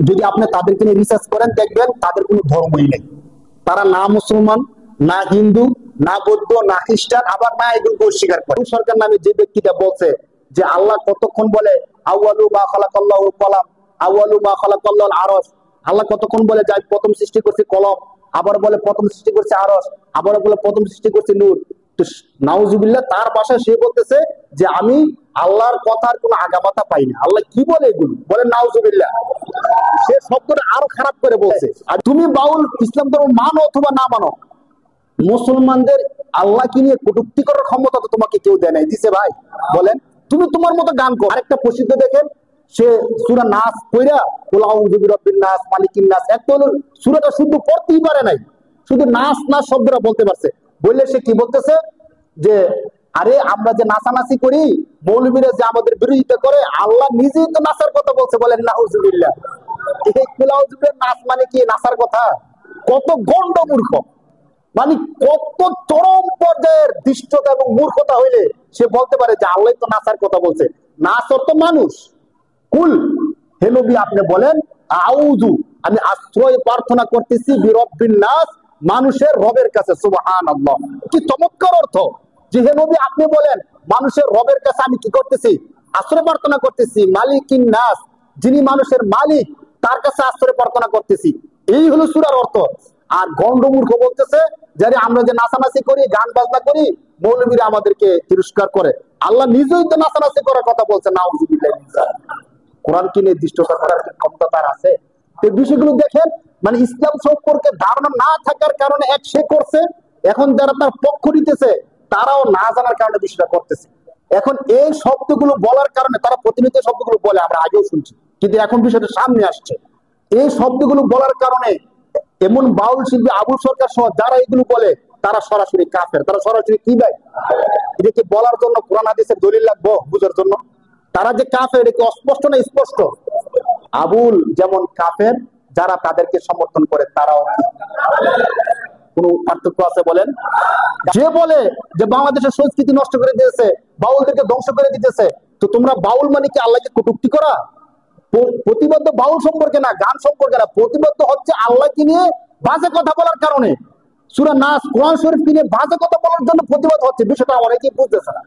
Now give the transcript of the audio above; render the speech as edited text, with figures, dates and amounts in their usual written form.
যদি আপনি তাদেরকে নিয়ে রিসার্চ করেন দেখবেন তাদের কোনো ধর্মই নেই। তারা না মুসলমান, না হিন্দু, না বৌদ্ধ, না খ্রিস্টান, আবার না এগুলো স্বীকার করে। সরকার নামে যে ব্যক্তিটা বলছে যে আল্লাহ কতক্ষণ বলে আউয়ালু মা খালাকাল্লাহুল কলাম, আউয়ালু মা খালাকাল্লাহুল আরশ, আল্লাহ কতক্ষণ বলে যে আমি প্রথম সৃষ্টি করছি কলম, আবার বলে প্রথম সৃষ্টি করছে আরশ, আবার বলে প্রথম সৃষ্টি করছে নূর। তো নাউজুবিল্লাহ, তার ভাষায় সে বলতেছে যে আমি আল্লাহর কথার কোনো আগামাথা পাই না। আল্লাহ কি বলে এগুলো বলে নাউজুবিল্লাহ, সে শব্দটা আরো খারাপ করে বলছে। আর তুমি বাউল ইসলাম ধর্ম মানো অথবা না মানো, মুসলমানদের আল্লাহকে নিয়ে কটূক্তি করার ক্ষমতা তো তোমাকে কেউ দেয় নাই, দিছে ভাই? বলেন, তুমি তোমার মতো গান করো। আরেকটা প্রসিদ্ধ দেখেন, সে সূরা নাস কইরা কুল আউযু বিরাব্বিন নাস মালিকিন নাস, একটা হলো সূরাটা শুদ্ধ পড়তেই পারে নাই, শুধু নাস নাস শব্দটা বলতে পারছে। বললে সে কি বলতেছে যে আরে আমরা যে নাচানাচি করি, মৌলবীরা যে আমাদের বিরোধিতা করে, আল্লাহ নিজেই তো নাচার কথা বলছে। বলেন নাউজুবিল্লাহ। এই কুল আউযু বিরাব্বিন নাস মানে কি নাচার কথা? কত গন্ড মূর্খ, মানে কত চরম পর্যায়ের দৃষ্টতা এবং মূর্খতা হইলে সে বলতে পারে যে আল্লাহ তো নাচার কথা বলছে। নাচর তো মানুষ। কুল, হে নবী আপনি বলেন আউযু, আমি আশ্রয় প্রার্থনা করতেছি বিরব্বিন নাস, মানুষের রবের কাছে। সুবহানাল্লাহ, কি চমৎকার অর্থ! যে হে নবী আপনি বলেন মানুষের রবের কাছে আমি কি করতেছি? আশ্রয় প্রার্থনা করতেছি। মালিকিন নাস, যিনি মানুষের মালিক, তার কাছে আশ্রয় প্রার্থনা করতেছি। এই হলো সূরার অর্থ। আর গন্ডমূর্খ বলতেছে যারে আমরা যে নাচানাচি করি, গান বাজনা করি, মৌলবীরা আমাদেরকে তিরস্কার করে। আল্লাহ নিজেই তো নাচানাচি করার কথা বলছে। নাউজুবিল্লাহ। কোরআনকে নির্দিষ্টতা করার ক্ষমতা তার আছে? এই বিষয়গুলো দেখেন, মানে ইসলাম সম্পর্কে ধারণা না থাকার কারণে এক সে করছে, এখন যারা তার পক্ষ নিতেছে তারাও না জানার কারণে বিষয়টা করতেছে। এখন এই শব্দগুলো বলার কারণে তারা প্রতিনিয়ত শব্দগুলো বলে, আমরা আগেও শুনছি, কিন্তু এখন বিষয়টা সামনে আসছে। এই শব্দগুলো বলার কারণে এমন বাউল শিল্পী আবুল সরকার সহ যারা এগুলো বলে তারা সরাসরি কাফের। তারা সরাসরি কি ভাই? এটাকে বলার জন্য কোরআন হাদিসের দলিল লাগবো বুঝার জন্য? তারা যে কাফের এটা কি অস্পষ্ট না স্পষ্ট? আবুল যেমন কাফের, যারা তাদেরকে সমর্থন করে তারাও কোন পার্থক্য আছে বলেন? যে বলে যে বাংলাদেশের সংস্কৃতি নষ্ট করে দিয়েছে, বাউলদেরকে ধ্বংস করে দিতেছে, তো তোমরা বাউল মানে কি আল্লাহকে কটূক্তি করা? প্রতিবদ্ধ বাউল সম্পর্কে না, গান সম্পর্কে না, প্রতিবদ্ধ হচ্ছে আল্লাহকে নিয়ে বাজে কথা বলার কারণে। সূরা নাস, কোরআন শরীফ নিয়ে বাজে কথা বলার জন্য প্রতিবাদ হচ্ছে। বিষয়টা অনেকেই বুঝতেছে না।